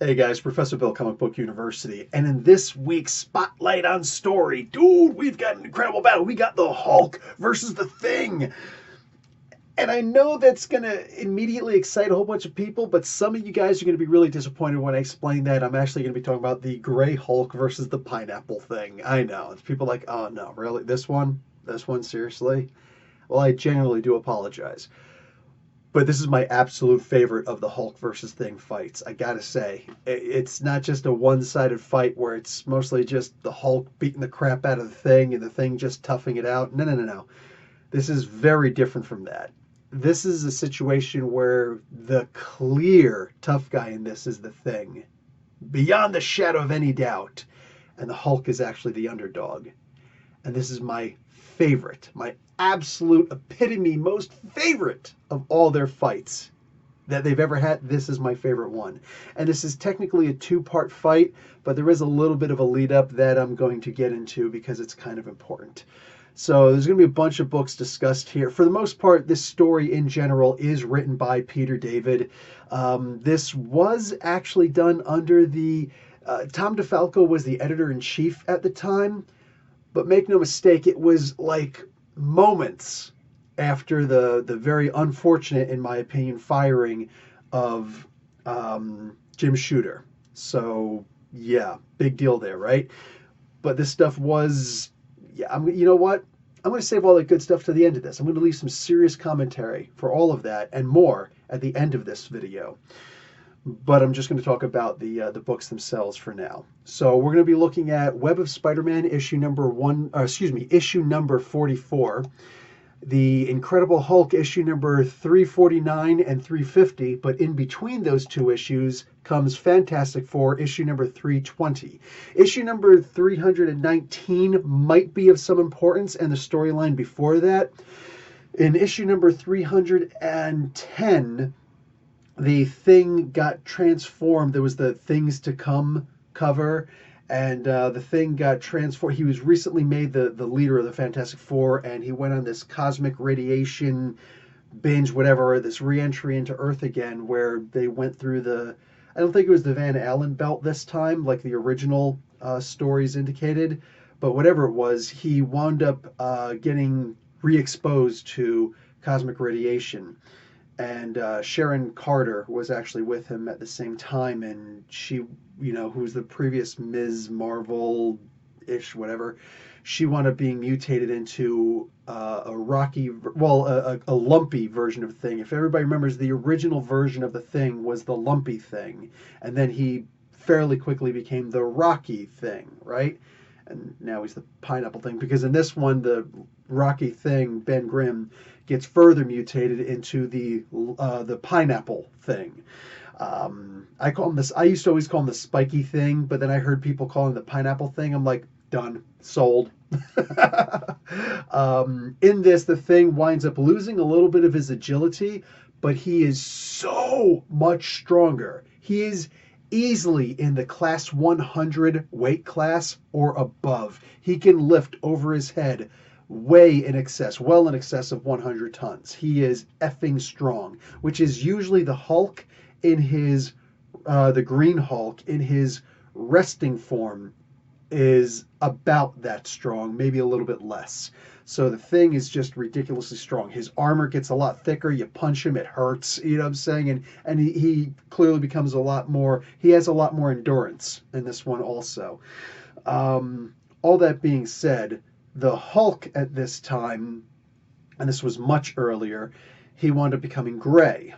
Hey guys, Professor Bill, Comic Book University, and in this week's Spotlight on Story, dude, we've got an incredible battle. We got the Hulk versus the Thing. And I know that's going to immediately excite a whole bunch of people, but some of you guys are going to be really disappointed when I explain that. I'm actually going to be talking about the Gray Hulk versus the Pineapple Thing. I know. It's people like, oh no, really? This one? This one, seriously? Well, I genuinely do apologize. But this is my absolute favorite of the Hulk versus Thing fights. I gotta say, it's not just a one-sided fight where it's mostly just the Hulk beating the crap out of the Thing and the Thing just toughing it out. No, no, no, no. This is very different from that. This is a situation where the clear tough guy in this is the Thing, beyond the shadow of any doubt, and the Hulk is actually the underdog. And this is my favorite, my absolute epitome, most favorite of all their fights that they've ever had. This is my favorite one. And this is technically a two-part fight, but there is a little bit of a lead up that I'm going to get into because it's kind of important. So there's going to be a bunch of books discussed here. For the most part, this story in general is written by Peter David. This was actually done under the Tom DeFalco was the editor-in-chief at the time. But make no mistake, it was like moments after the very unfortunate, in my opinion, firing of Jim Shooter. So yeah, big deal there, right? But this stuff was, yeah. You know what? I'm going to save all that good stuff to the end of this. I'm going to leave some serious commentary for all of that and more at the end of this video, but I'm just going to talk about the books themselves for now. So we're going to be looking at Web of Spider-Man issue number issue number 44, the Incredible Hulk issue number 349 and 350, but in between those two issues comes Fantastic Four issue number 320. Issue number 319 might be of some importance, and the storyline before that. In issue number 310, the Thing got transformed. There was the Things to Come cover, and the Thing got transformed. He was recently made the leader of the Fantastic Four, and he went on this cosmic radiation binge, whatever, this re-entry into Earth again, where they went through the, I don't think it was the Van Allen belt this time, like the original stories indicated, but whatever it was, he wound up getting re-exposed to cosmic radiation. And Sharon Carter was actually with him at the same time, and she, who was the previous Ms. Marvel-ish, whatever, she wound up being mutated into a lumpy version of Thing. If everybody remembers, the original version of the Thing was the lumpy Thing, and then he fairly quickly became the rocky Thing, right? And now he's the pineapple Thing, because in this one, the rocky Thing, Ben Grimm, gets further mutated into the pineapple Thing. I call him this. I used to always call him the spiky Thing, but then I heard people calling him the pineapple Thing. I'm like, done, sold. In this, the Thing winds up losing a little bit of his agility, but he is so much stronger. He is easily in the class 100 weight class or above. He can lift over his head way in excess, well in excess of 100 tons. He is effing strong, which is usually the Hulk in his, the Green Hulk in his resting form is about that strong, maybe a little bit less. So the Thing is just ridiculously strong. His armor gets a lot thicker. You punch him, it hurts. You know what I'm saying? And he clearly becomes a lot more. He has a lot more endurance in this one also. All that being said, the Hulk at this time, and this was much earlier, he wound up becoming gray.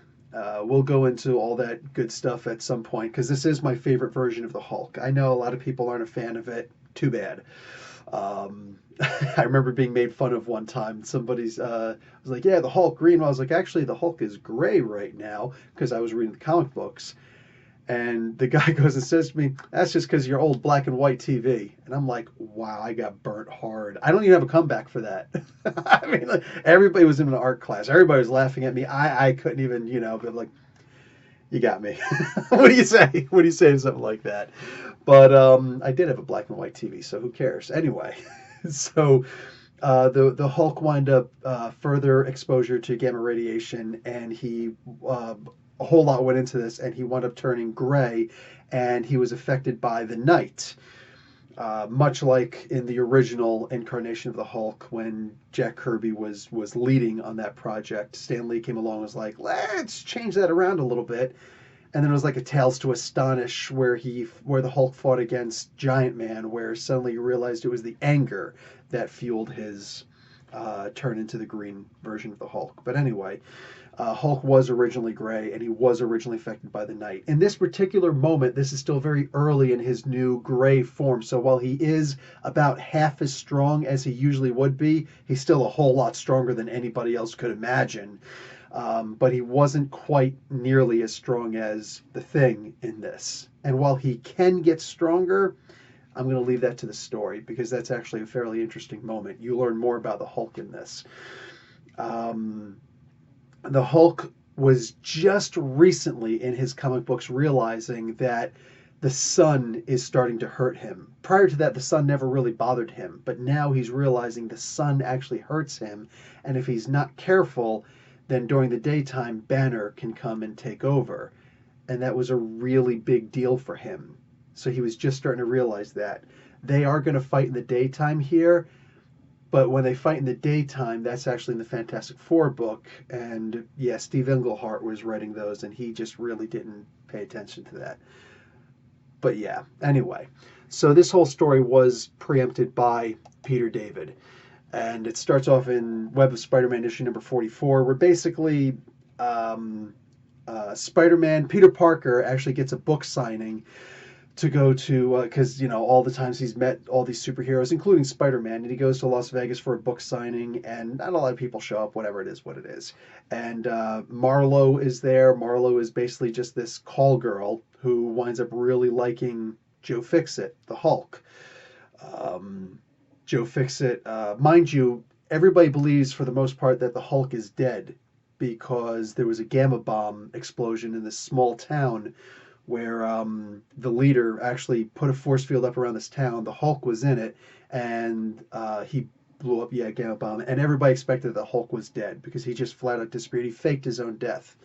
We'll go into all that good stuff at some point, because this is my favorite version of the Hulk. I know a lot of people aren't a fan of it. Too bad. I remember being made fun of one time. Somebody's was like, yeah, the Hulk green. Well, I was like, actually, the Hulk is gray right now, because I was reading the comic books. And the guy goes and says to me, that's just because you're old black and white TV. And I'm like, wow, I got burnt hard. I don't even have a comeback for that. I mean, like, everybody was in an art class. Everybody was laughing at me. I couldn't even, but like, you got me. What do you say? What do you say to something like that? But I did have a black and white TV, so who cares? Anyway, so the Hulk wind up further exposure to gamma radiation, and he a whole lot went into this, and he wound up turning gray, and he was affected by the night. Much like in the original incarnation of the Hulk, when Jack Kirby was leading on that project, Stan Lee came along and was like, let's change that around a little bit. And then it was like a Tales to Astonish where the Hulk fought against Giant Man, where suddenly you realized it was the anger that fueled his turn into the green version of the Hulk. But anyway, Hulk was originally gray, and he was originally affected by the night. In this particular moment, this is still very early in his new gray form. So while he is about half as strong as he usually would be, he's still a whole lot stronger than anybody else could imagine. But he wasn't quite nearly as strong as the Thing in this. And while he can get stronger, I'm going to leave that to the story, because that's actually a fairly interesting moment. You learn more about the Hulk in this. The Hulk was just recently in his comic books realizing that the sun is starting to hurt him. Prior to that, the sun never really bothered him, but now he's realizing the sun actually hurts him, and if he's not careful, then during the daytime, Banner can come and take over. And that was a really big deal for him. So he was just starting to realize that. They are going to fight in the daytime here, but when they fight in the daytime, that's actually in the Fantastic Four book. And yeah, Steve Englehart was writing those, and he just really didn't pay attention to that. But yeah, anyway. So this whole story was preempted by Peter David. And it starts off in Web of Spider-Man issue number 44, where basically Spider-Man, Peter Parker, actually gets a book signing to go to, because, all the times he's met all these superheroes, including Spider-Man, and he goes to Las Vegas for a book signing, and not a lot of people show up, whatever it is, what it is. And Marlo is there. Marlo is basically just this call girl who winds up really liking Joe Fixit, the Hulk. Joe Fixit, mind you, everybody believes for the most part that the Hulk is dead, because there was a gamma bomb explosion in this small town where the leader actually put a force field up around this town. The Hulk was in it, and he blew up, gamma bomb, and everybody expected the Hulk was dead because he just flat out disappeared. He faked his own death,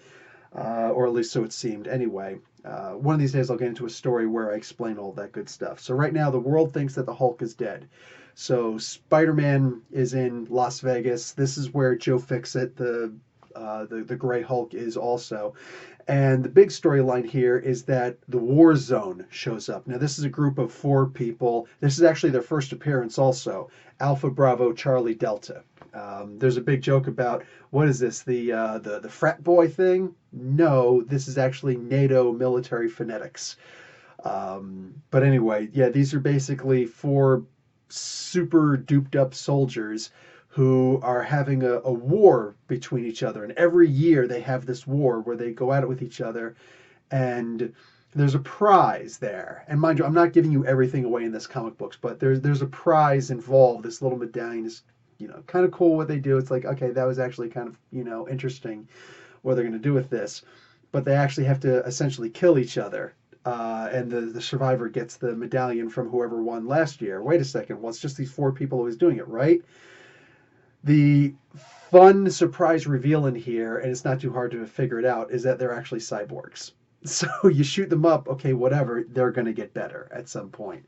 or at least so it seemed. Anyway, one of these days I'll get into a story where I explain all that good stuff. So right now the world thinks that the Hulk is dead. So Spider-Man is in Las Vegas. This is where Joe Fixit, the Gray Hulk, is also. And the big storyline here is that the War Zone shows up. Now, this is a group of 4 people. This is actually their first appearance also. Alpha, Bravo, Charlie, Delta. There's a big joke about, what is this, the frat boy thing? No, this is actually NATO military phonetics. But anyway, yeah, these are basically 4 super duped up soldiers who are having a war between each other. And every year they have this war where they go at it with each other, and there's a prize there. And mind you, I'm not giving you everything away in this comic books, but there's a prize involved. This little medallion is, kind of cool what they do. It's like, okay, that was actually kind of, interesting what they're going to do with this. But they actually have to essentially kill each other. And the survivor gets the medallion from whoever won last year. Wait a second, well, it's just these 4 people who was doing it, right? The fun surprise reveal in here, and it's not too hard to figure it out, is that they're actually cyborgs. So you shoot them up, okay, whatever, they're going to get better at some point.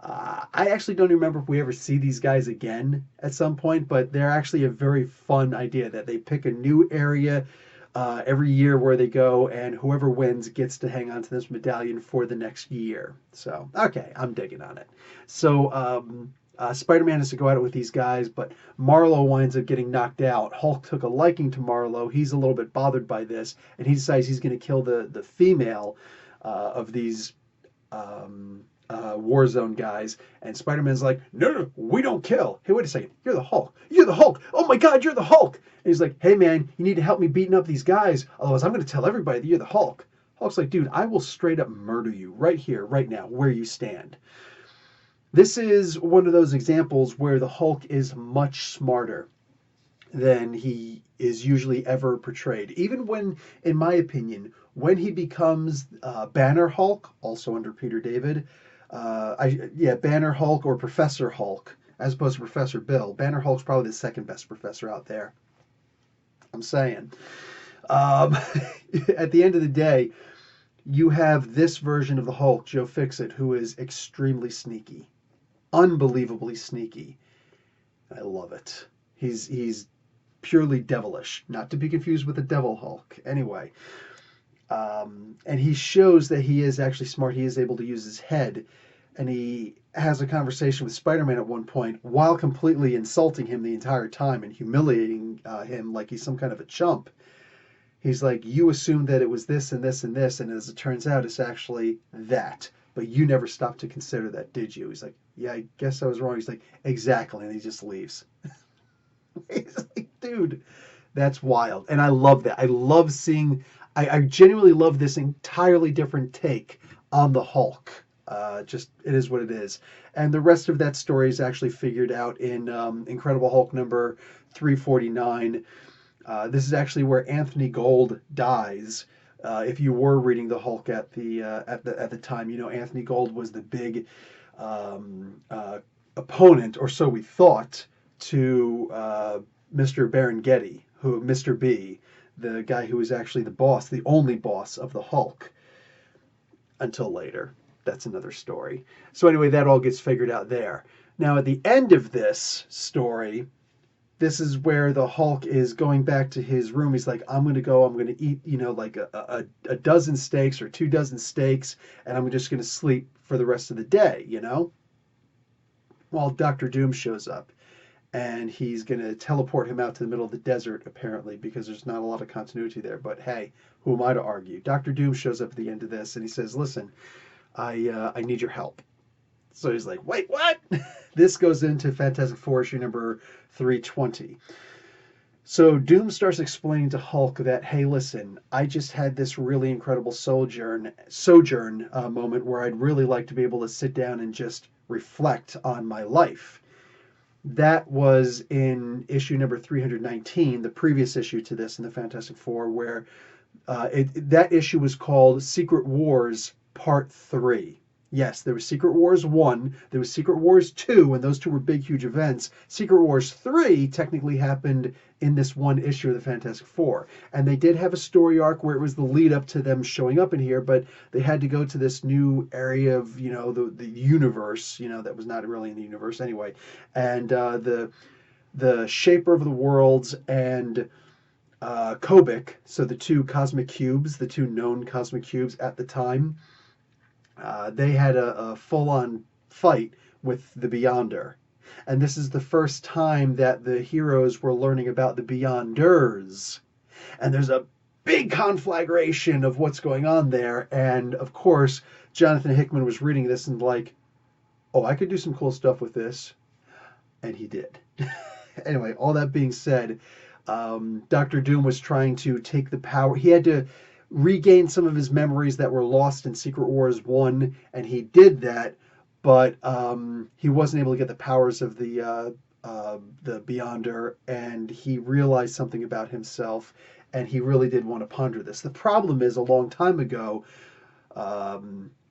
I actually don't remember if we ever see these guys again at some point, but they're actually a very fun idea that they pick a new area every year where they go, and whoever wins gets to hang on to this medallion for the next year. So, okay, I'm digging on it. So, Spider-Man has to go at it with these guys, but Marlo winds up getting knocked out. Hulk took a liking to Marlo. He's a little bit bothered by this, and he decides he's going to kill the female of these Warzone guys. And Spider-Man's like, no, we don't kill. Hey, wait a second. You're the Hulk. You're the Hulk. Oh my God, you're the Hulk. And he's like, hey man, you need to help me beating up these guys. Otherwise, I'm going to tell everybody that you're the Hulk. Hulk's like, dude, I will straight up murder you right here, right now, where you stand. This is one of those examples where the Hulk is much smarter than he is usually ever portrayed. Even when, in my opinion, when he becomes Banner Hulk, also under Peter David, Banner Hulk or Professor Hulk, as opposed to Professor Bill. Banner Hulk's probably the second best professor out there. I'm saying. Um, at the end of the day, you have this version of the Hulk, Joe Fixit, who is extremely sneaky, unbelievably sneaky. I love it. He's purely devilish, not to be confused with the Devil Hulk. Anyway, and he shows that he is actually smart. He is able to use his head, and he has a conversation with Spider-Man at one point while completely insulting him the entire time and humiliating him like he's some kind of a chump. He's like, you assumed that it was this and this and this, and as it turns out, it's actually that. But you never stopped to consider that, did you? He's like, yeah, I guess I was wrong. He's like, exactly, and he just leaves. He's like, dude, that's wild. And I love that. I love seeing, I genuinely love this entirely different take on the Hulk. Just, it is what it is. And the rest of that story is actually figured out in Incredible Hulk number 349. This is actually where Anthony Gold dies. If you were reading the Hulk at the time, you know Anthony Gold was the big opponent, or so we thought, to Mr. Baron-Getty, who Mr. B, the guy who was actually the boss, the only boss of the Hulk, until later. That's another story. So anyway, that all gets figured out there. Now at the end of this story, this is where the Hulk is going back to his room. He's like, I'm going to eat, like a dozen steaks or 2 dozen steaks, and I'm just going to sleep for the rest of the day, Well, Dr. Doom shows up, and he's going to teleport him out to the middle of the desert, apparently, because there's not a lot of continuity there. But hey, who am I to argue? Dr. Doom shows up at the end of this, and he says, listen, I need your help. So he's like, wait, what? This goes into Fantastic Four issue number 320. So Doom starts explaining to Hulk that, hey, listen, I just had this really incredible sojourn moment where I'd really like to be able to sit down and just reflect on my life. That was in issue number 319, the previous issue to this in the Fantastic Four, where that issue was called Secret Wars Part 3. Yes, there was Secret Wars 1, there was Secret Wars 2, and those two were big, huge events. Secret Wars 3 technically happened in this one issue of the Fantastic Four. And they did have a story arc where it was the lead up to them showing up in here, but they had to go to this new area of, the universe, that was not really in the universe anyway. And the Shaper of the Worlds and Kobik, so the 2 cosmic cubes, the 2 known cosmic cubes at the time, they had a full-on fight with the Beyonder. And this is the first time that the heroes were learning about the Beyonders. And there's a big conflagration of what's going on there. And, of course, Jonathan Hickman was reading this and like, oh, I could do some cool stuff with this. And he did. Anyway, all that being said, Dr. Doom was trying to take the power. He had to regain some of his memories that were lost in Secret Wars 1, and he did that, but he wasn't able to get the powers of the Beyonder, and he realized something about himself, and he really did want to ponder this. The problem is, a long time ago,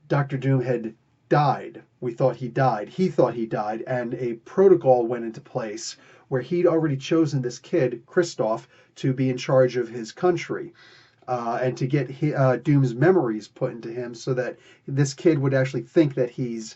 Dr. Doom had died. We thought he died. He thought he died, and a protocol went into place where he'd already chosen this kid, Christoph, to be in charge of his country. And to get Doom's memories put into him so that this kid would actually think that he's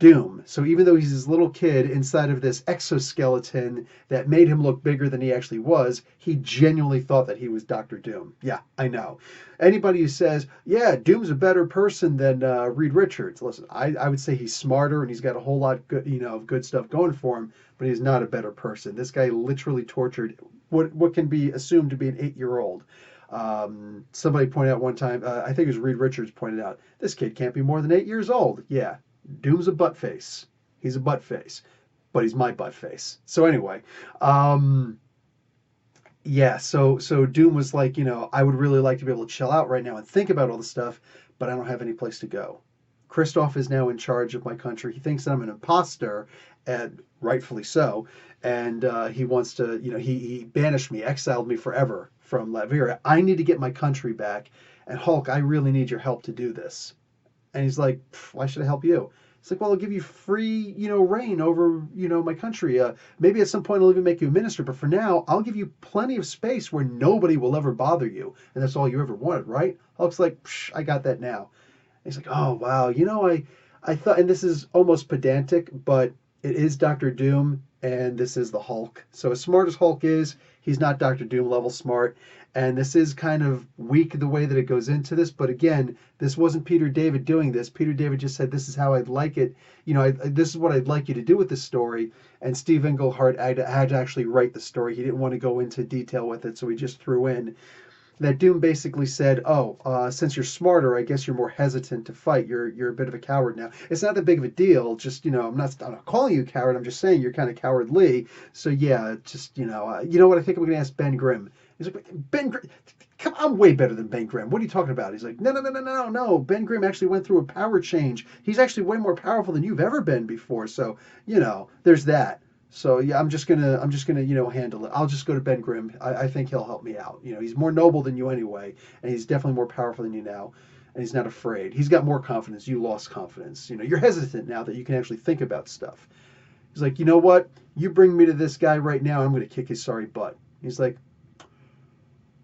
Doom. So even though he's this little kid inside of this exoskeleton that made him look bigger than he actually was, he genuinely thought that he was Dr. Doom. Yeah, I know. Anybody who says, yeah, Doom's a better person than Reed Richards, listen, I would say he's smarter and he's got a whole lot good, of good stuff going for him, but he's not a better person. This guy literally tortured what can be assumed to be an 8-year-old. Somebody pointed out one time, I think it was Reed Richards pointed out, this kid can't be more than 8 years old. Yeah, Doom's a butt face. He's a butt face, but he's my butt face. So anyway, yeah, so Doom was like, I would really like to be able to chill out right now and think about all the stuff, but I don't have any place to go. Christoph is now in charge of my country. He thinks that I'm an imposter, and rightfully so, and he wants to, he banished me, exiled me forever from Latveria. I need to get my country back, and Hulk, I really need your help to do this. And he's like, why should I help you? It's like, well, I'll give you free, reign over, my country. Maybe at some point I'll even make you a minister, but for now, I'll give you plenty of space where nobody will ever bother you, and that's all you ever wanted, right? Hulk's like, psh, I got that now. And he's like, oh wow, I thought, and this is almost pedantic, but it is Doctor Doom, and this is the Hulk. So as smart as Hulk is, he's not Doctor Doom level smart. And this is kind of weak the way that it goes into this. But again, this wasn't Peter David doing this. Peter David just said, this is how I'd like it. This is what I'd like you to do with this story. And Steve Englehart had to actually write the story. He didn't want to go into detail with it, so he just threw in that Doom basically said, since you're smarter, I guess you're more hesitant to fight. You're a bit of a coward now. It's not that big of a deal. Just, I'm not calling you a coward. I'm just saying you're kind of cowardly. So yeah, just, you know what? I think I'm going to ask Ben Grimm. He's like, Ben Grimm, come on, I'm way better than Ben Grimm. What are you talking about? He's like, no. Ben Grimm actually went through a power change. He's actually way more powerful than you've ever been before. So, there's that. So yeah, I'm just gonna handle it. I'll just go to Ben Grimm. I think he'll help me out. He's more noble than you anyway, and he's definitely more powerful than you now, and he's not afraid. He's got more confidence. You lost confidence. You're hesitant now that you can actually think about stuff. He's like, you know what? You bring me to this guy right now, I'm gonna kick his sorry butt. He's like,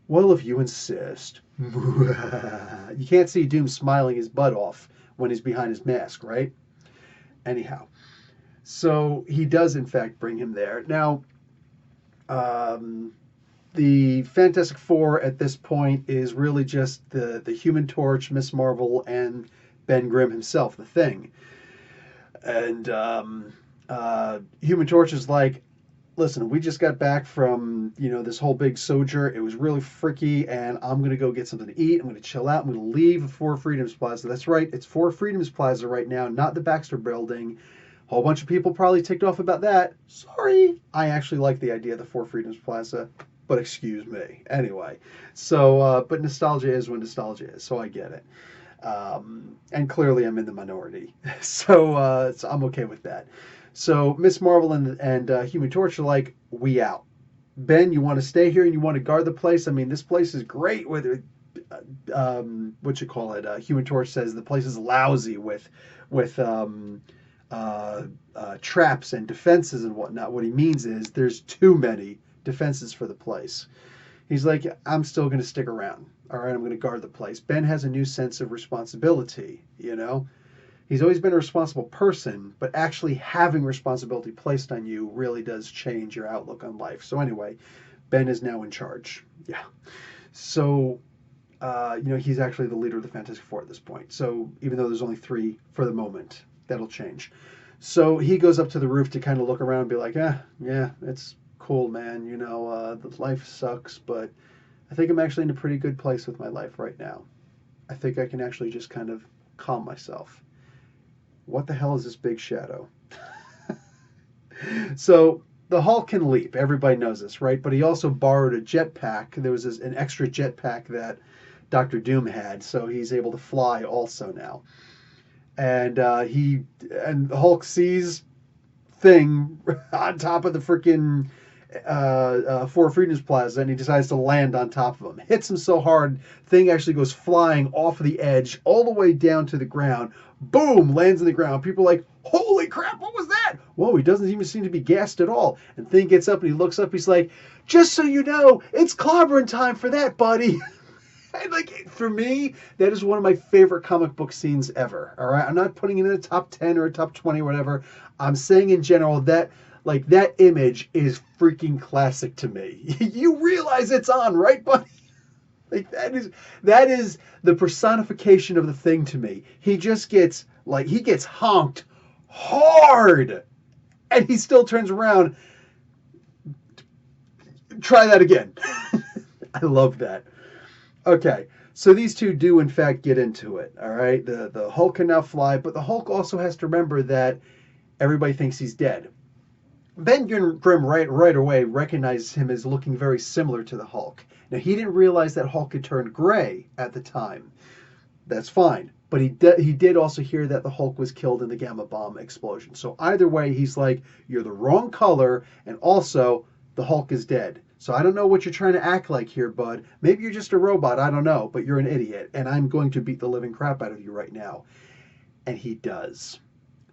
well, if you insist. You can't see Doom smiling his butt off when he's behind his mask, right? Anyhow. So he does, in fact, bring him there. Now, the Fantastic Four at this point is really just the Human Torch, Miss Marvel, and Ben Grimm himself, the Thing. And Human Torch is like, listen, we just got back from, this whole big sojourn. It was really freaky, and I'm going to go get something to eat. I'm going to chill out. I'm going to leave Four Freedoms Plaza. That's right. It's Four Freedoms Plaza right now, not the Baxter Building. A whole bunch of people probably ticked off about that. Sorry. I actually like the idea of the Four Freedoms Plaza, but excuse me. Anyway, so, but nostalgia is what nostalgia is, so I get it. And clearly I'm in the minority. So I'm okay with that. So Miss Marvel and Human Torch are like, we out. Ben, you want to stay here and you want to guard the place? I mean, this place is great with, Human Torch says the place is lousy with traps and defenses and whatnot. What he means is there's too many defenses for the place. He's like, I'm still going to stick around. All right, I'm going to guard the place. Ben has a new sense of responsibility, He's always been a responsible person, but actually having responsibility placed on you really does change your outlook on life. So anyway, Ben is now in charge. Yeah. So, he's actually the leader of the Fantastic Four at this point. So even though there's only 3 for the moment, that'll change. So he goes up to the roof to kind of look around and be like, yeah, it's cool, man. The life sucks, but I think I'm actually in a pretty good place with my life right now. I think I can actually just kind of calm myself. What the hell is this big shadow? So the Hulk can leap. Everybody knows this, right? But he also borrowed a jetpack. There was an extra jetpack that Dr. Doom had, so he's able to fly also now. And the Hulk sees Thing on top of the freaking Four Freedoms Plaza, and he decides to land on top of him. Hits him so hard, Thing actually goes flying off the edge all the way down to the ground. Boom! Lands on the ground. People are like, holy crap, what was that? Whoa, he doesn't even seem to be gassed at all. And Thing gets up and he looks up. He's like, just so you know, it's clobbering time for that, buddy. And for me, that is one of my favorite comic book scenes ever. All right, I'm not putting it in a top 10 or a top 20 or whatever. I'm saying in general that that image is freaking classic to me. You realize it's on, right, buddy? That is the personification of the Thing to me. He just gets honked hard, and he still turns around. Try that again. I love that. Okay, so these two do in fact get into it, all right? The Hulk can now fly, but the Hulk also has to remember that everybody thinks he's dead. Ben Grimm right away recognizes him as looking very similar to the Hulk. Now, he didn't realize that Hulk had turned gray at the time. That's fine. But he did also hear that the Hulk was killed in the gamma bomb explosion. So either way, he's like, you're the wrong color, and also, the Hulk is dead. So I don't know what you're trying to act like here, bud. Maybe you're just a robot, I don't know, but you're an idiot, and I'm going to beat the living crap out of you right now. And he does.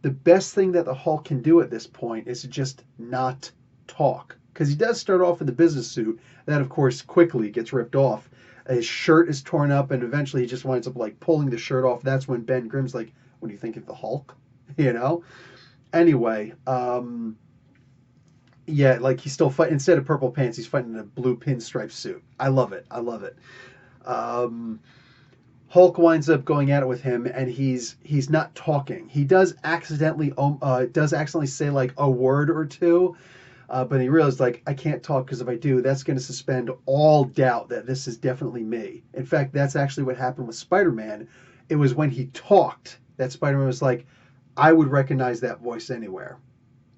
the best thing that the Hulk can do at this point is to just not talk. Because he does start off in the business suit. That, of course, quickly gets ripped off. His shirt is torn up, and eventually he just winds up like pulling the shirt off. That's when Ben Grimm's like, "What do you think of the Hulk?" You know. Anyway, yeah, like he's still fighting. Instead of purple pants, he's fighting in a blue pinstripe suit. I love it. I love it. Um, Hulk winds up going at it with him, and he's not talking. He does accidentally say like a word or two, but he realized like I can't talk because if I do, that's going to suspend all doubt that this is definitely me. In fact, that's actually what happened with Spider-Man. It was when he talked that Spider-Man was like, I would recognize that voice anywhere.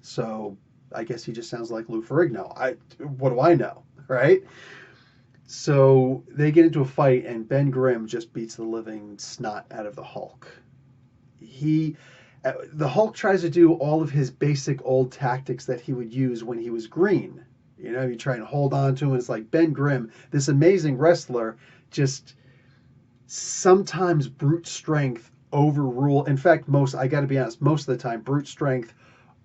So I guess he just sounds like Lou Ferrigno. What do I know, right? So they get into a fight, and Ben Grimm just beats the living snot out of the Hulk. The Hulk tries to do all of his basic old tactics that he would use when he was green. You know, you try and hold on to him. It's like Ben Grimm, this amazing wrestler, just sometimes brute strength overrule. In fact, I got to be honest, most of the time, brute strength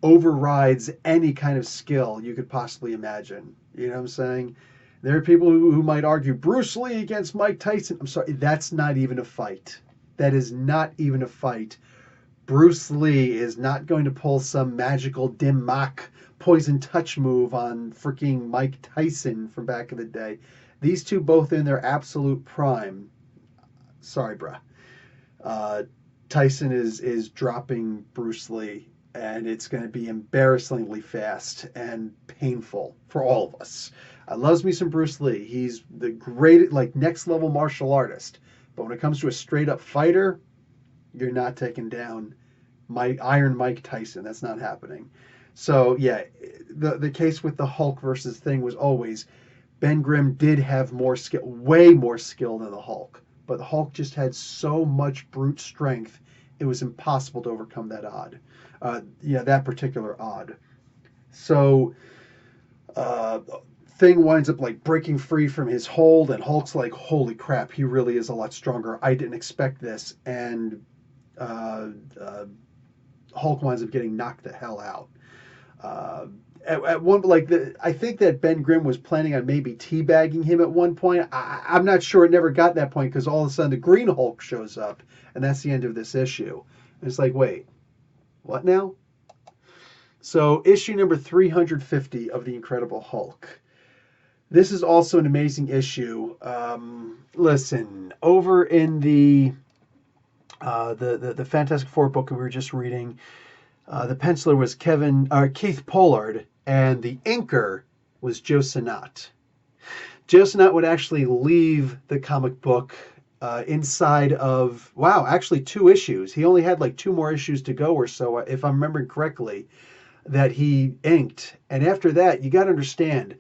overrides any kind of skill you could possibly imagine. You know what I'm saying? There are people who might argue Bruce Lee against Mike Tyson. I'm sorry, that's not even a fight. That is not even a fight. Bruce Lee is not going to pull some magical dim mak poison touch move on freaking Mike Tyson from back in the day. These two both in their absolute prime. Sorry, bruh. Tyson is dropping Bruce Lee, and it's going to be embarrassingly fast and painful for all of us. I loves me some Bruce Lee. He's the great, like, next level martial artist. But when it comes to a straight up fighter, you're not taking down Iron Mike Tyson. That's not happening. So yeah, the case with the Hulk versus Thing was always Ben Grimm did have more skill, way more skill than the Hulk. But the Hulk just had so much brute strength, it was impossible to overcome that odd. That particular odd. So Thing winds up like breaking free from his hold, and Hulk's like, holy crap, he really is a lot stronger. I didn't expect this. And Hulk winds up getting knocked the hell out. At one, I think that Ben Grimm was planning on maybe teabagging him at one point. I'm not sure. It never got that point because all of a sudden the Green Hulk shows up, and that's the end of this issue. And it's like, wait, what now? So issue number 350 of the Incredible Hulk. This is also an amazing issue. Listen, over in the Fantastic Four book we were just reading, the penciler was Keith Pollard, and the inker was Joe Sinnott. Joe Sinnott would actually leave the comic book inside of, actually 2 issues. He only had like 2 more issues to go or so, if I'm remembering correctly, that he inked. And after that, you got to understand,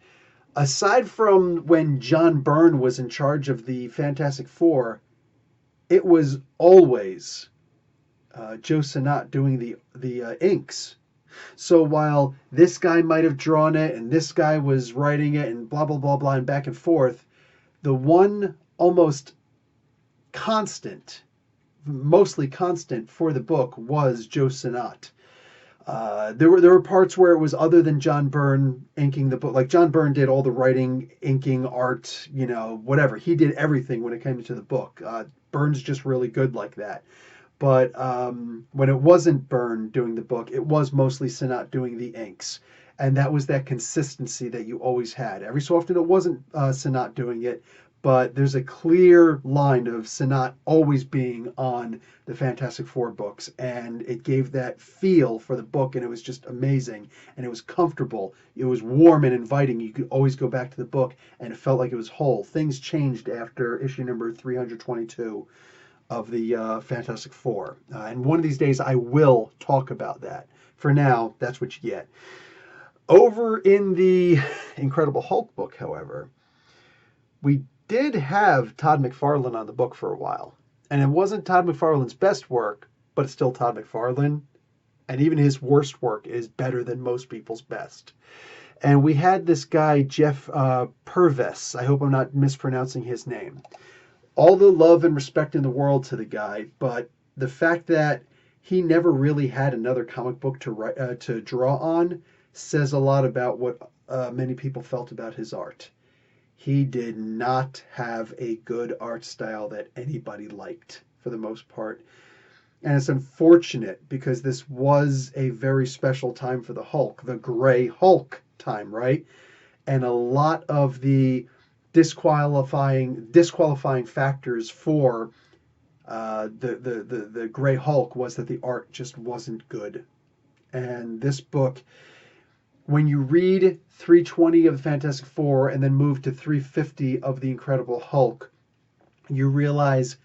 aside from when John Byrne was in charge of the Fantastic Four, it was always Joe Sinnott doing the inks. So while this guy might have drawn it and this guy was writing it and blah, blah, blah, blah, and back and forth, the one almost constant, mostly constant for the book was Joe Sinnott. There were parts where it was other than John Byrne inking the book. Like John Byrne did all the writing, inking, art, whatever. He did everything when it came to the book. Byrne's just really good like that. But when it wasn't Byrne doing the book, it was mostly Sinnott doing the inks. And that was that consistency that you always had. Every so often it wasn't Sinnott doing it, but there's a clear line of Sinnott always being on the Fantastic Four books, and it gave that feel for the book, and it was just amazing, and it was comfortable. It was warm and inviting. You could always go back to the book, and it felt like it was whole. Things changed after issue number 322 of the Fantastic Four, and one of these days I will talk about that. For now, that's what you get. Over in the Incredible Hulk book, however, we did have Todd Mcfarlane on the book for a while. And it wasn't Todd McFarlane's best work, but it's still Todd McFarlane. And even his worst work is better than most people's best. And we had this guy, Jeff Purves. I hope I'm not mispronouncing his name. All the love and respect in the world to the guy, but the fact that he never really had another comic book to draw on says a lot about what many people felt about his art. He did not have a good art style that anybody liked for the most part. And it's unfortunate because this was a very special time for the Hulk, the Gray Hulk time, right? And a lot of the disqualifying factors for the Gray Hulk was that the art just wasn't good. And this book, when you read 320 of the Fantastic Four and then move to 350 of the Incredible Hulk, you realize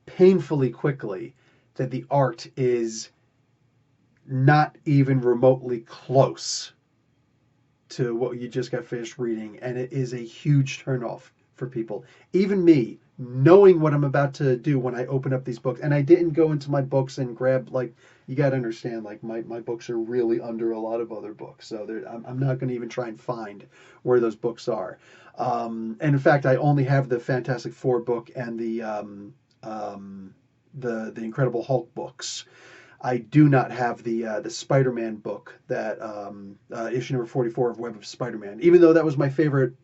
painfully quickly that the art is not even remotely close to what you just got finished reading, and it is a huge turnoff for people. Even me, knowing what I'm about to do when I open up these books, and I didn't go into my books and grab, like, you got to understand, like, my books are really under a lot of other books, so I'm not going to even try and find where those books are. And in fact, I only have the Fantastic Four book and the Incredible Hulk books. I do not have the Spider-Man book, that issue number 44 of Web of Spider-Man. Even though that was my favorite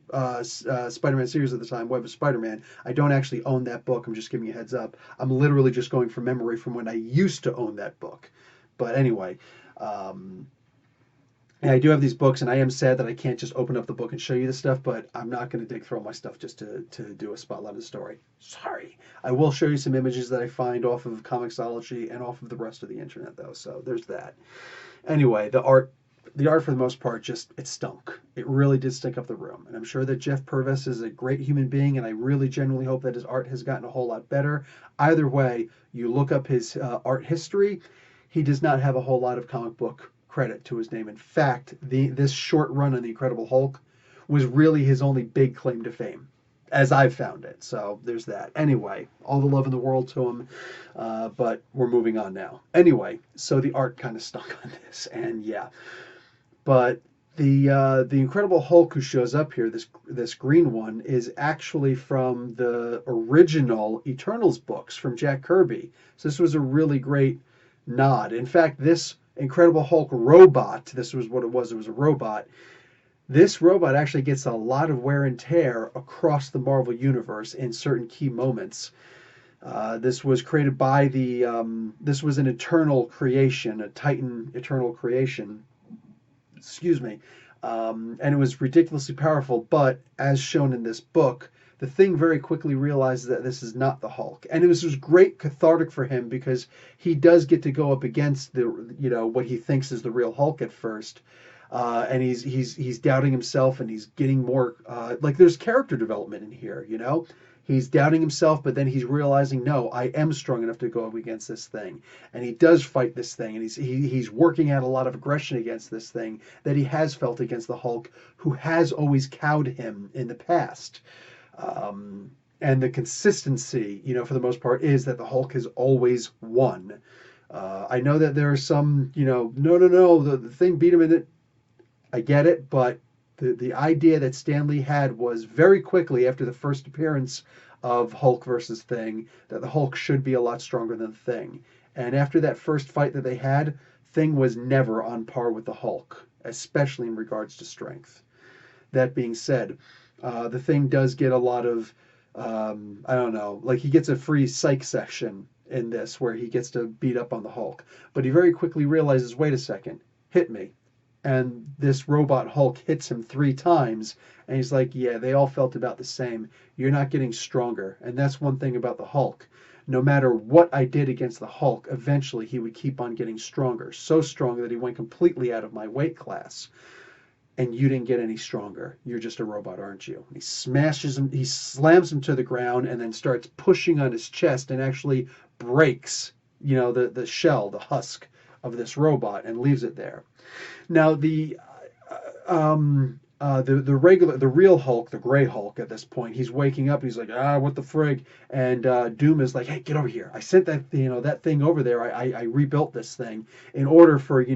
Spider-Man series at the time, Web of Spider-Man, I don't actually own that book. I'm just giving you a heads up. I'm literally just going from memory from when I used to own that book. But anyway, and I do have these books, and I am sad that I can't just open up the book and show you this stuff, but I'm not going to dig through all my stuff just to do a spotlight of the story. Sorry. I will show you some images that I find off of Comixology and off of the rest of the internet, though, so there's that. Anyway, the art for the most part, just, it stunk. It really did stink up the room, and I'm sure that Jeff Purvis is a great human being, and I really genuinely hope that his art has gotten a whole lot better. Either way, you look up his art history, he does not have a whole lot of comic book credit to his name. In fact, this short run on the Incredible Hulk was really his only big claim to fame, as I've found it. So there's that. Anyway, all the love in the world to him, but we're moving on now. Anyway, so the art kind of stunk on this, and yeah. But the Incredible Hulk who shows up here, this green one, is actually from the original Eternals books from Jack Kirby. So this was a really great nod. In fact, this Incredible Hulk robot, this was what it was a robot. This robot actually gets a lot of wear and tear across the Marvel Universe in certain key moments. This was created by this was an eternal creation, a Titan eternal creation. Excuse me. And it was ridiculously powerful, but as shown in this book, the Thing very quickly realizes that this is not the Hulk. And it was great cathartic for him because he does get to go up against what he thinks is the real Hulk at first. And he's doubting himself, and he's getting more, like, there's character development in here, He's doubting himself, but then he's realizing, no, I am strong enough to go up against this Thing. And he does fight this Thing, and he's working out a lot of aggression against this Thing that he has felt against the Hulk, who has always cowed him in the past. And the consistency, for the most part, is that the Hulk has always won. I know that there are some, no, the Thing beat him in it. I get it, but the idea that Stan Lee had was very quickly after the first appearance of Hulk versus Thing, that the Hulk should be a lot stronger than the Thing. And after that first fight that they had, Thing was never on par with the Hulk, especially in regards to strength. That being said, the Thing does get a lot of, I don't know, like, he gets a free psych section in this where he gets to beat up on the Hulk. But he very quickly realizes, wait a second, hit me. And this robot Hulk hits him 3 times, and he's like, yeah, they all felt about the same. You're not getting stronger. And that's one thing about the Hulk. No matter what I did against the Hulk, eventually he would keep on getting stronger. So strong that he went completely out of my weight class. And you didn't get any stronger. You're just a robot, aren't you? And he smashes him, he slams him to the ground, and then starts pushing on his chest and actually breaks, the shell, the husk of this robot, and leaves it there. Now the real Hulk, the Gray Hulk, at this point, he's waking up and he's like, what the frig? And Doom is like, hey, get over here. I sent that thing over there. I rebuilt this thing in order for it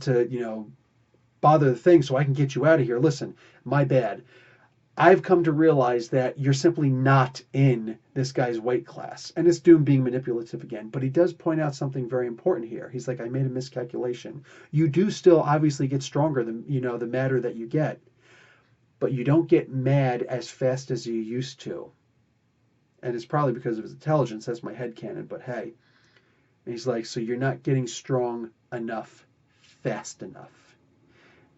to bother the Thing so I can get you out of here. Listen, my bad. I've come to realize that you're simply not in this guy's weight class. And it's Doom being manipulative again. But he does point out something very important here. He's like, I made a miscalculation. You do still obviously get stronger the madder that you get. But you don't get mad as fast as you used to. And it's probably because of his intelligence. That's my headcanon. But hey. And he's like, so you're not getting strong enough fast enough.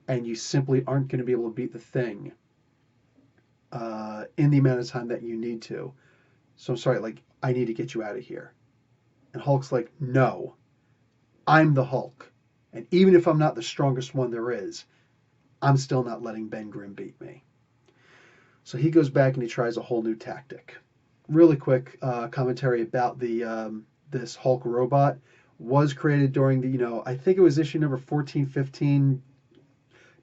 And you simply aren't going to be able to beat the thing in the amount of time that you need to. So I'm sorry, like, I need to get you out of here. And Hulk's like, no, I'm the Hulk. And even if I'm not the strongest one there is, I'm still not letting Ben Grimm beat me. So he goes back and he tries a whole new tactic. Really quick commentary about this Hulk robot. Was created during the, I think it was issue number 14, 15.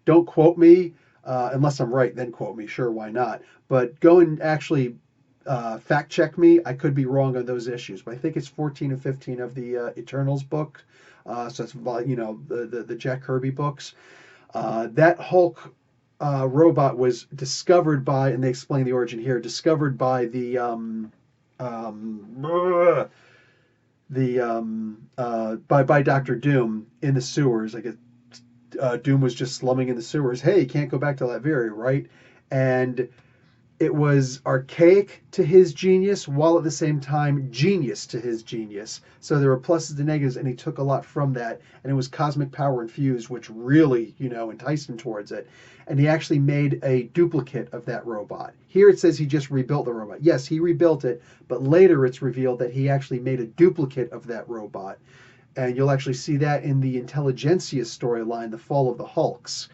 Don't quote me. Unless I'm right, then quote me. Sure, why not? But go and actually fact check me. I could be wrong on those issues, but I think it's 14 and 15 of the Eternals book. So it's the Jack Kirby books. That Hulk robot was discovered by, and they explain the origin here, discovered by by Dr. Doom in the sewers. Like Doom was just slumming in the sewers. Hey, you can't go back to Latveria, right? And it was archaic to his genius, while at the same time genius to his genius. So there were pluses and negatives, and he took a lot from that. And it was cosmic power infused, which really, enticed him towards it. And he actually made a duplicate of that robot. Here it says he just rebuilt the robot. Yes, he rebuilt it, but later it's revealed that he actually made a duplicate of that robot. And you'll actually see that in the Intelligentsia storyline, The Fall of the Hulks.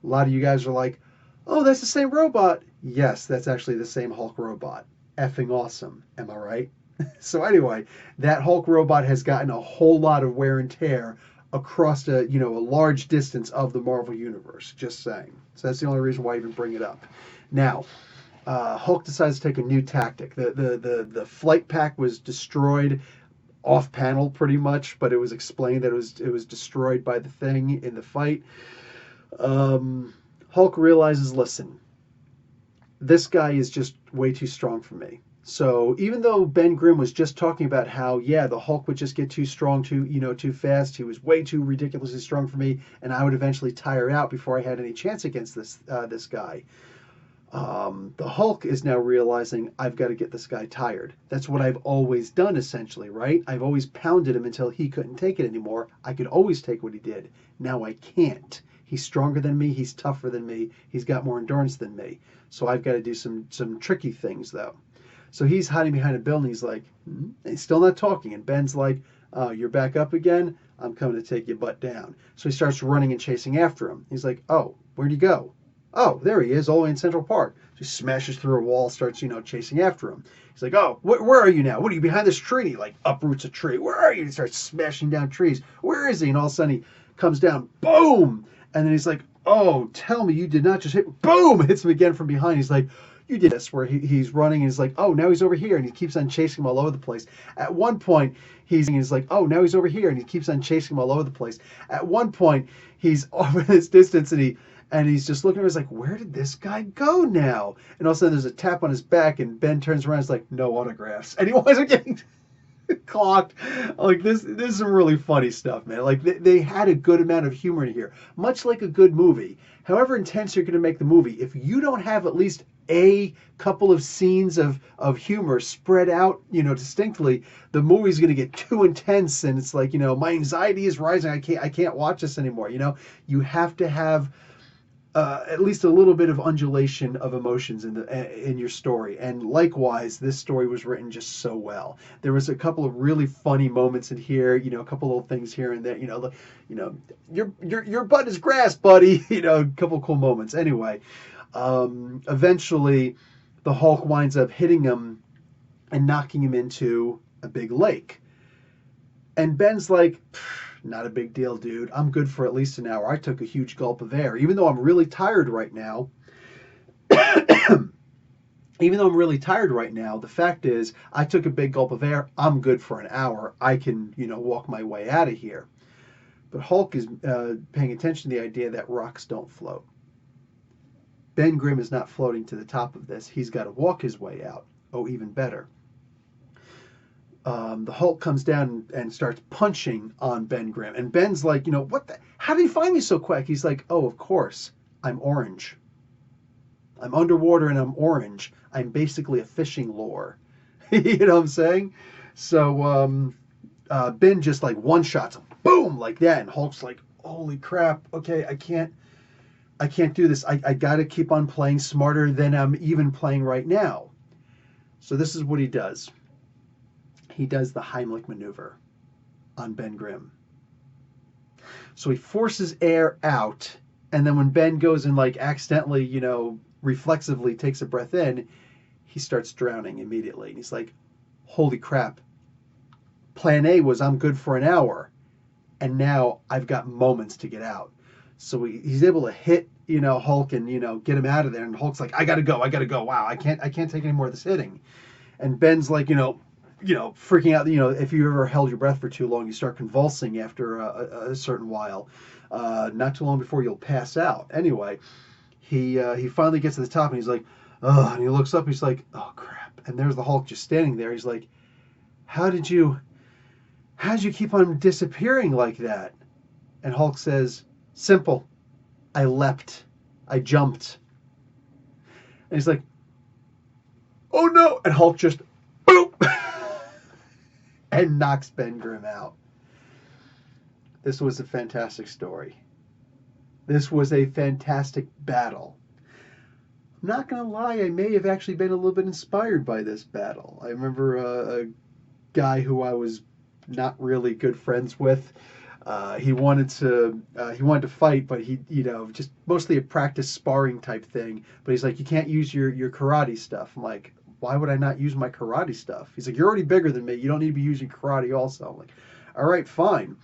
A lot of you guys are like, oh, that's the same robot. Yes, that's actually the same Hulk robot. Effing awesome. Am I right? So anyway, that Hulk robot has gotten a whole lot of wear and tear across a large distance of the Marvel Universe. Just saying. So that's the only reason why I even bring it up. Now, Hulk decides to take a new tactic. The flight pack was destroyed off panel pretty much, but it was explained that it was destroyed by the thing in the fight. Hulk realizes, listen, this guy is just way too strong for me. So even though Ben Grimm was just talking about how, the Hulk would just get too strong, too fast, he was way too ridiculously strong for me, and I would eventually tire out before I had any chance against this guy. The Hulk is now realizing, I've got to get this guy tired. That's what I've always done, essentially, right? I've always pounded him until he couldn't take it anymore. I could always take what he did. Now I can't. He's stronger than me. He's tougher than me. He's got more endurance than me. So I've got to do some tricky things, though. So he's hiding behind a building. He's like, and he's still not talking. And Ben's like, oh, you're back up again? I'm coming to take your butt down. So he starts running and chasing after him. He's like, oh, where'd he go? Oh, there he is, all the way in Central Park. So he smashes through a wall, starts, chasing after him. He's like, oh, where are you now? What are you, behind this tree? And he, uproots a tree. Where are you? He starts smashing down trees. Where is he? And all of a sudden he comes down, boom! And then he's like, oh, tell me you did not just hit me. Boom! Hits him again from behind. He's like, you did this, where he's running, and he's like, oh, now he's over here, and he keeps on chasing him all over the place. At one point, he's like, oh, now he's over here, and he keeps on chasing him all over the place. At one point, he's over this distance, and he's just looking at him, he's like, where did this guy go now? And all of a sudden, there's a tap on his back, and Ben turns around, and he's like, no autographs. And he winds up getting clocked. Like, this is some really funny stuff, man. Like, they had a good amount of humor in here, much like a good movie. However intense you're going to make the movie, if you don't have at least a couple of scenes of humor spread out, distinctly, the movie's going to get too intense, and it's like, my anxiety is rising. I can't watch this anymore. You have to have at least a little bit of undulation of emotions in your story. And likewise, this story was written just so well. There was a couple of really funny moments in here, a couple little things here and there, your butt is grass, buddy, a couple cool moments. Anyway, eventually the Hulk winds up hitting him and knocking him into a big lake. And Ben's like, not a big deal, dude. I'm good for at least an hour. I took a huge gulp of air. Even though I'm really tired right now, the fact is, I took a big gulp of air. I'm good for an hour. I can, walk my way out of here. But Hulk is paying attention to the idea that rocks don't float. Ben Grimm is not floating to the top of this. He's got to walk his way out. Oh, even better. The Hulk comes down and starts punching on Ben Grimm. And Ben's like, what the? How did he find me so quick? He's like, oh, of course. I'm orange. I'm underwater and I'm orange. I'm basically a fishing lure. You know what I'm saying? So Ben just like one-shots him. Boom! Like that. And Hulk's like, holy crap. Okay, I can't do this. I got to keep on playing smarter than I'm even playing right now. So this is what he does. He does the Heimlich maneuver on Ben Grimm. So he forces air out, and then when Ben goes and like accidentally, reflexively takes a breath in, he starts drowning immediately. And he's like, holy crap. Plan A was I'm good for an hour, and now I've got moments to get out. So he's able to hit, Hulk and, get him out of there. And Hulk's like, I gotta go. Wow, I can't take any more of this hitting. And Ben's like, freaking out. If you ever held your breath for too long, you start convulsing after a certain while. Not too long before you'll pass out. Anyway, he finally gets to the top and he's like, oh, and he looks up and he's like, oh crap. And there's the Hulk just standing there. He's like, how did you keep on disappearing like that? And Hulk says, simple. I leapt. I jumped. And he's like, oh no. And Hulk just boop and knocks Ben Grimm out. This was a fantastic story. This was a fantastic battle. I'm not going to lie, I may have actually been a little bit inspired by this battle. I remember a guy who I was not really good friends with. He wanted to fight, but he, just mostly a practice sparring type thing. But he's like, you can't use your karate stuff. I'm like, why would I not use my karate stuff? He's like, you're already bigger than me. You don't need to be using karate also. I'm like, all right, fine.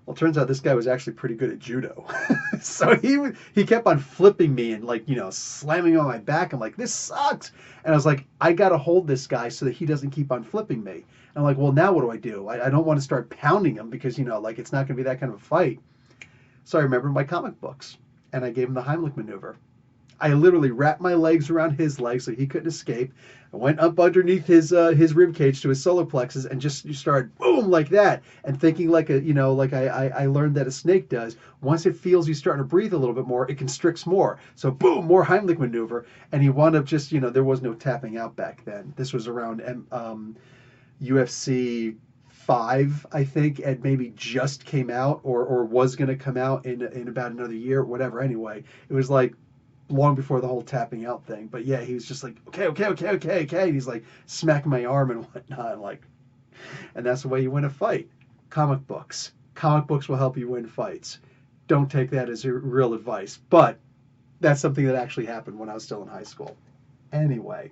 Well, it turns out this guy was actually pretty good at judo. So he kept on flipping me and slamming on my back. I'm like, this sucks. And I was like, I got to hold this guy so that he doesn't keep on flipping me. And I'm like, well, now what do? I don't want to start pounding him because, it's not going to be that kind of a fight. So I remember my comic books and I gave him the Heimlich maneuver. I literally wrapped my legs around his legs so he couldn't escape. I went up underneath his rib cage to his solar plexus and just started boom like that. And thinking like I learned that a snake does. Once it feels you starting to breathe a little bit more, it constricts more. So boom, more Heimlich maneuver. And he wound up just there was no tapping out back then. This was around UFC 5, I think, and maybe just came out or was going to come out in about another year, whatever. Anyway, it was like long before the whole tapping out thing. But yeah, he was just like, okay. And he's like smacking my arm and whatnot. And that's the way you win a fight. Comic books. Comic books will help you win fights. Don't take that as real advice. But that's something that actually happened when I was still in high school. Anyway.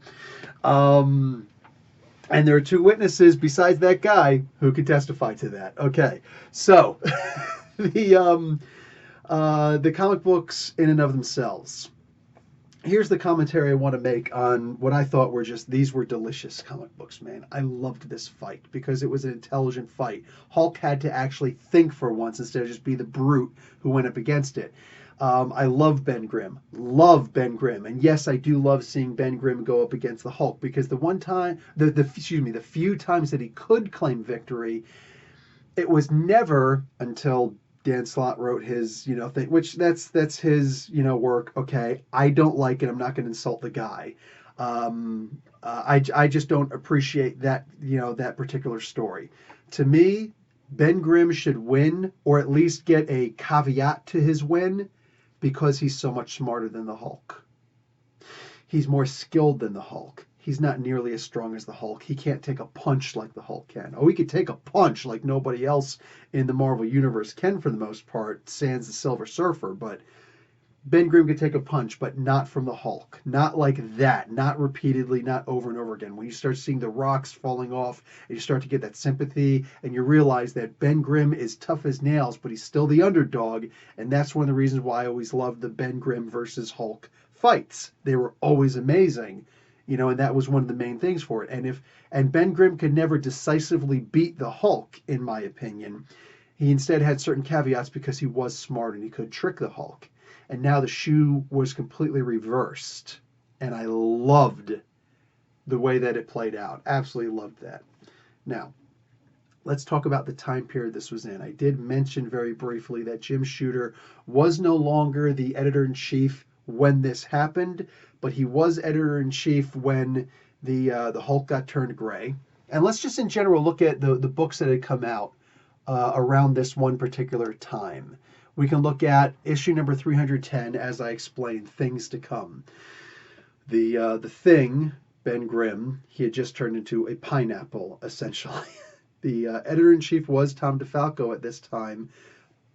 And there are two witnesses besides that guy who could testify to that. Okay. So the comic books in and of themselves. Here's the commentary I want to make on what I thought these were delicious comic books, man. I loved this fight because it was an intelligent fight. Hulk had to actually think for once instead of just be the brute who went up against it. I love Ben Grimm. And yes, I do love seeing Ben Grimm go up against the Hulk because the few times that he could claim victory, it was never until Dan Slott wrote his, thing, which that's his, work. Okay, I don't like it. I'm not going to insult the guy. I just don't appreciate that, that particular story. To me, Ben Grimm should win, or at least get a caveat to his win, because he's so much smarter than the Hulk. He's more skilled than the Hulk. He's not nearly as strong as the Hulk. He can't take a punch like the Hulk can. Oh, he could take a punch like nobody else in the Marvel Universe can for the most part, sans the Silver Surfer, but Ben Grimm could take a punch, but not from the Hulk. Not like that. Not repeatedly, not over and over again. When you start seeing the rocks falling off, and you start to get that sympathy, and you realize that Ben Grimm is tough as nails, but he's still the underdog, and that's one of the reasons why I always loved the Ben Grimm versus Hulk fights. They were always amazing. And that was one of the main things for it. And Ben Grimm could never decisively beat the Hulk, in my opinion. He instead had certain caveats because he was smart and he could trick the Hulk. and now the shoe was completely reversed. And I loved the way that it played out. Absolutely loved that. Now, let's talk about the time period this was in. I did mention very briefly that Jim Shooter was no longer the editor-in-chief when this happened, but he was editor-in-chief when the Hulk got turned gray. And let's just in general look at the books that had come out around this one particular time. We can look at issue number 310, as I explained, Things to Come. The Thing, Ben Grimm, he had just turned into a pineapple, essentially. The editor-in-chief was Tom DeFalco at this time,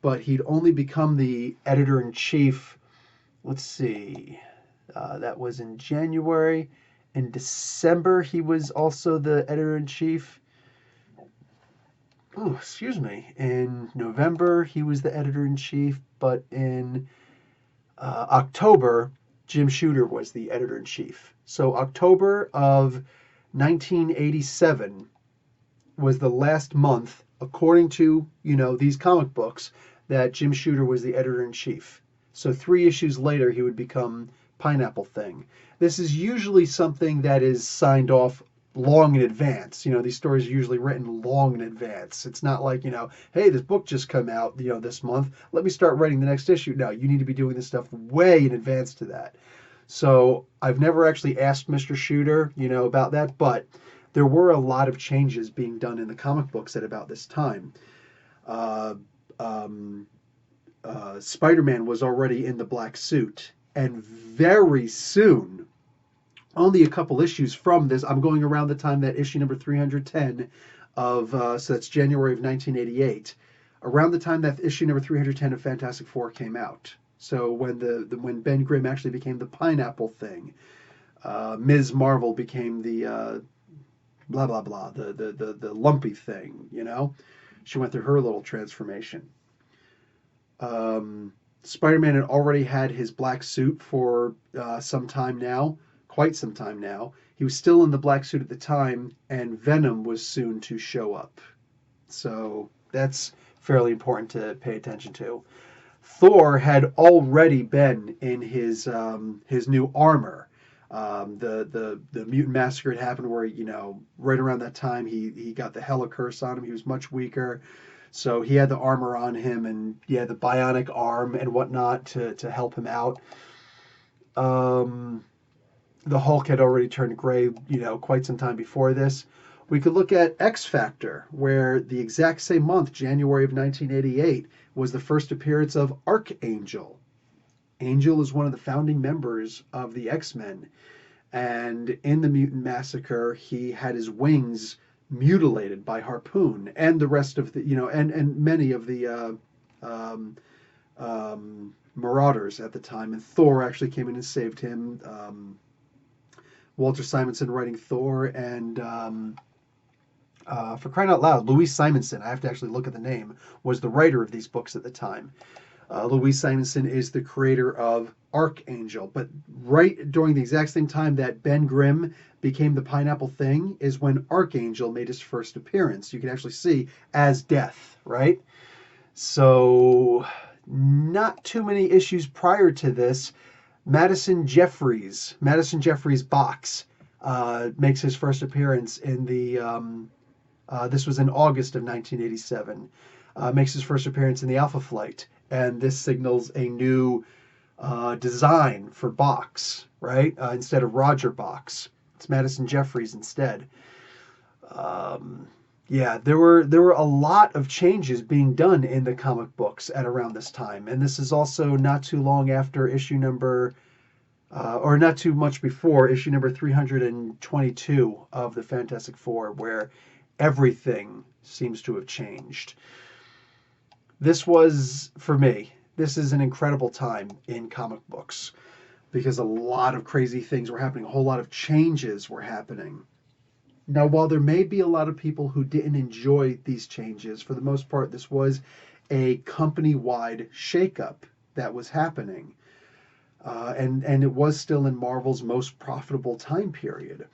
but he'd only become the editor-in-chief, let's see, that was in January. In December, he was also the editor-in-chief. Oh, excuse me. In November, he was the editor-in-chief, but in October, Jim Shooter was the editor-in-chief. So October of 1987 was the last month, according to, these comic books, that Jim Shooter was the editor-in-chief. So 3 issues later, he would become Pineapple Thing. This is usually something that is signed off long in advance. These stories are usually written long in advance. It's not like, hey, this book just come out, this month. Let me start writing the next issue. No, you need to be doing this stuff way in advance to that. So I've never actually asked Mr. Shooter, about that, but there were a lot of changes being done in the comic books at about this time. Spider-Man was already in the black suit, and very soon, only a couple issues from this, I'm going around the time that issue number 310 of, so that's January of 1988, around the time that issue number 310 of Fantastic Four came out. So when when Ben Grimm actually became the Pineapple Thing, Ms. Marvel became the blah blah blah, the lumpy thing, She went through her little transformation. Spider-Man had already had his black suit for some time now, quite some time now. He was still in the black suit at the time, and Venom was soon to show up. So that's fairly important to pay attention to. Thor had already been in his new armor. The mutant massacre had happened where, right around that time he got the Hela curse on him. He was much weaker. So he had the armor on him, and he had the bionic arm and whatnot to help him out. The Hulk had already turned gray, quite some time before this. We could look at X Factor, where the exact same month, January of 1988, was the first appearance of Archangel. Angel is one of the founding members of the X-Men, and in the Mutant Massacre, he had his wings mutilated by Harpoon, and the rest of the, and many of the Marauders at the time, and Thor actually came in and saved him. Walter Simonson writing Thor, and for crying out loud, Louise Simonson, I have to actually look at the name, was the writer of these books at the time. Louise Simonson is the creator of Archangel, but right during the exact same time that Ben Grimm became the Pineapple Thing is when Archangel made his first appearance. You can actually see as Death, right? So not too many issues prior to this. Madison Jeffries Box makes his first appearance in the, this was in August of 1987, makes his first appearance in the Alpha Flight, and this signals a new design for Box, right? Instead of Roger Box, it's Madison Jeffries instead. Yeah, there were a lot of changes being done in the comic books at around this time, and this is also not too long after issue number, or not too much before issue number 322 of the Fantastic Four, where everything seems to have changed. This was, for me, this is an incredible time in comic books because a lot of crazy things were happening, a whole lot of changes were happening. Now, while there may be a lot of people who didn't enjoy these changes, for the most part, this was a company-wide shakeup that was happening. And it was still in Marvel's most profitable time period.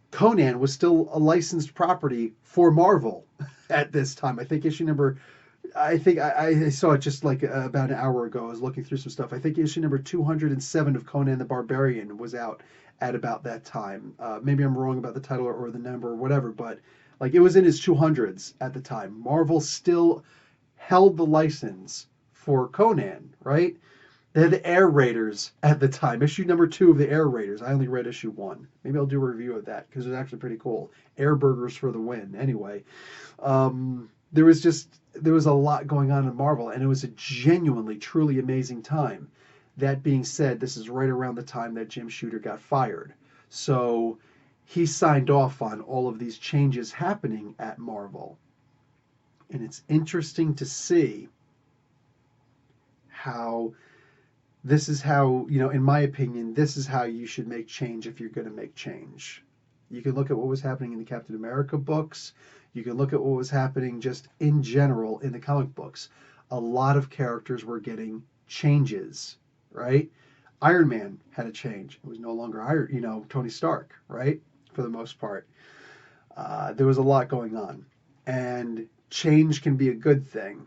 Conan was still a licensed property for Marvel at this time. I think issue number I think I saw it just like about an hour ago. I was looking through some stuff. I think issue number 207 of Conan the Barbarian was out at about that time. Maybe I'm wrong about the title or the number or whatever, but like it was in his 200s at the time. Marvel still held the license for Conan, right? They had the Air Raiders at the time. Issue number 2 of the Air Raiders. I only read issue 1. Maybe I'll do a review of that because it's actually pretty cool. Air Burgers for the win. Anyway, there was a lot going on in Marvel, and it was a genuinely, truly amazing time. That being said, this is right around the time that Jim Shooter got fired. So he signed off on all of these changes happening at Marvel. And it's interesting to see how this is how, in my opinion, this is how you should make change if you're going to make change. You can look at what was happening in the Captain America books. You can look at what was happening just in general in the comic books. A lot of characters were getting changes, right? Iron Man had a change. It was no longer Tony Stark, right? For the most part. There was a lot going on. And change can be a good thing.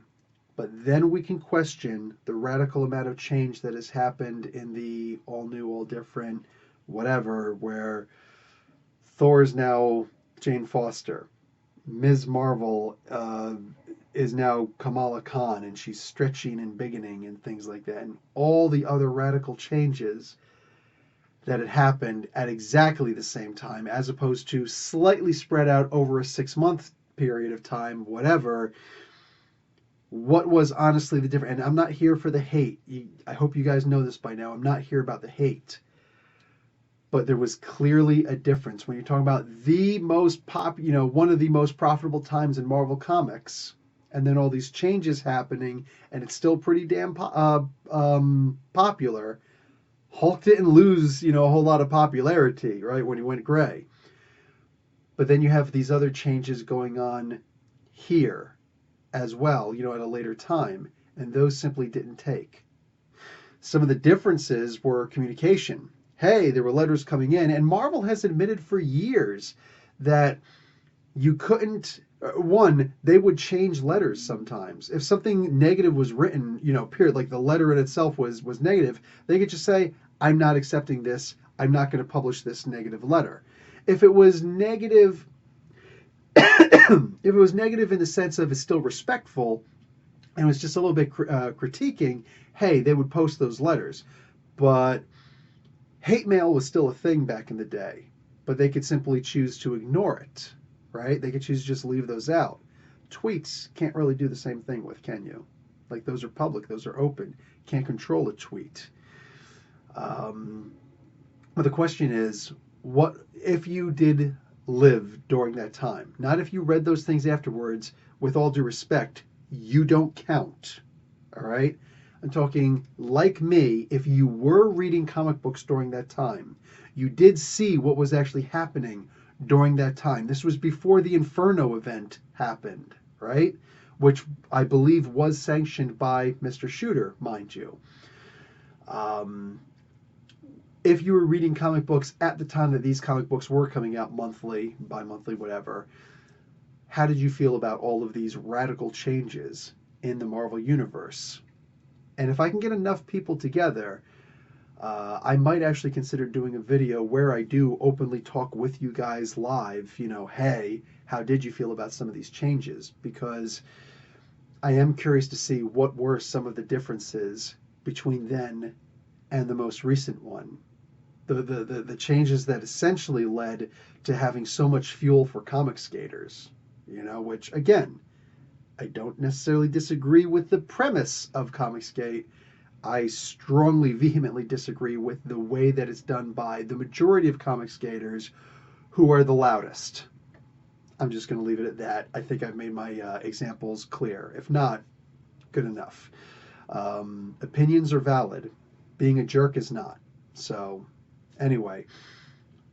But then we can question the radical amount of change that has happened in the all new, all different, whatever, where Thor is now Jane Foster. Ms. Marvel is now Kamala Khan, and she's stretching and biggening and things like that. And all the other radical changes that had happened at exactly the same time, as opposed to slightly spread out over a 6-month period of time, whatever. What was honestly the difference? And I'm not here for the hate. I hope you guys know this by now. I'm not here about the hate. But there was clearly a difference when you're talking about the most one of the most profitable times in Marvel Comics, and then all these changes happening, and it's still pretty damn popular. Hulk didn't lose, a whole lot of popularity, right, when he went gray. But then you have these other changes going on here as well, at a later time, and those simply didn't take. Some of the differences were communication. Hey, there were letters coming in, and Marvel has admitted for years that you couldn't, they would change letters sometimes. If something negative was written, period, like the letter in itself was negative, they could just say, I'm not accepting this, I'm not going to publish this negative letter. If it was negative, if it was negative in the sense of it's still respectful, and it was just a little bit critiquing, hey, they would post those letters. But hate mail was still a thing back in the day, but they could simply choose to ignore it, right? They could choose to just leave those out. Tweets can't really do the same thing with, can you? Like, those are public, those are open. Can't control a tweet. But the question is, what if you did live during that time? Not if you read those things afterwards. With all due respect, you don't count, all right? I'm talking like me, if you were reading comic books during that time, you did see what was actually happening during that time. This was before the Inferno event happened, right? Which I believe was sanctioned by Mr. Shooter, mind you. If you were reading comic books at the time that these comic books were coming out monthly, bi-monthly, whatever, how did you feel about all of these radical changes in the Marvel Universe? And if I can get enough people together, I might actually consider doing a video where I do openly talk with you guys live, hey, how did you feel about some of these changes? Because I am curious to see what were some of the differences between then and the most recent one. The changes that essentially led to having so much fuel for comic skaters, which, again, I don't necessarily disagree with the premise of Comicsgate. I strongly, vehemently disagree with the way that it's done by the majority of comic skaters who are the loudest. I'm just going to leave it at that. I think I've made my examples clear. If not, good enough. Opinions are valid. Being a jerk is not. So, anyway,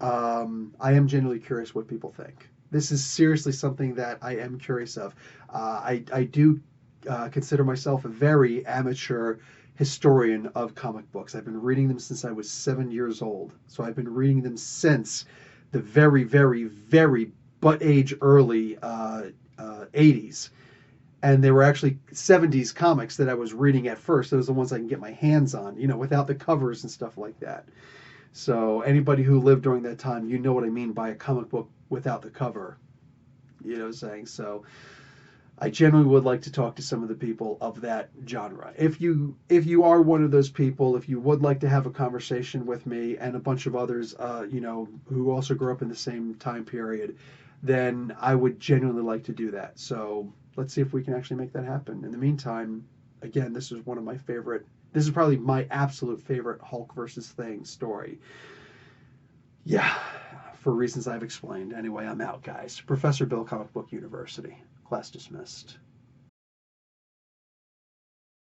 I am genuinely curious what people think. This is seriously something that I am curious of. I do consider myself a very amateur historian of comic books. I've been reading them since I was 7 years old. So I've been reading them since the very, very, very butt age early 80s. And they were actually 70s comics that I was reading at first. Those are the ones I can get my hands on, without the covers and stuff like that. So anybody who lived during that time, you know what I mean by a comic book without the cover. You know what I'm saying? So I generally would like to talk to some of the people of that genre. If you are one of those people, if you would like to have a conversation with me and a bunch of others, who also grew up in the same time period, then I would genuinely like to do that. So let's see if we can actually make that happen. In the meantime, again, this is probably my absolute favorite Hulk versus Thing story. Yeah, for reasons I've explained. Anyway, I'm out, guys. Professor Bill, Comic Book University. Class dismissed.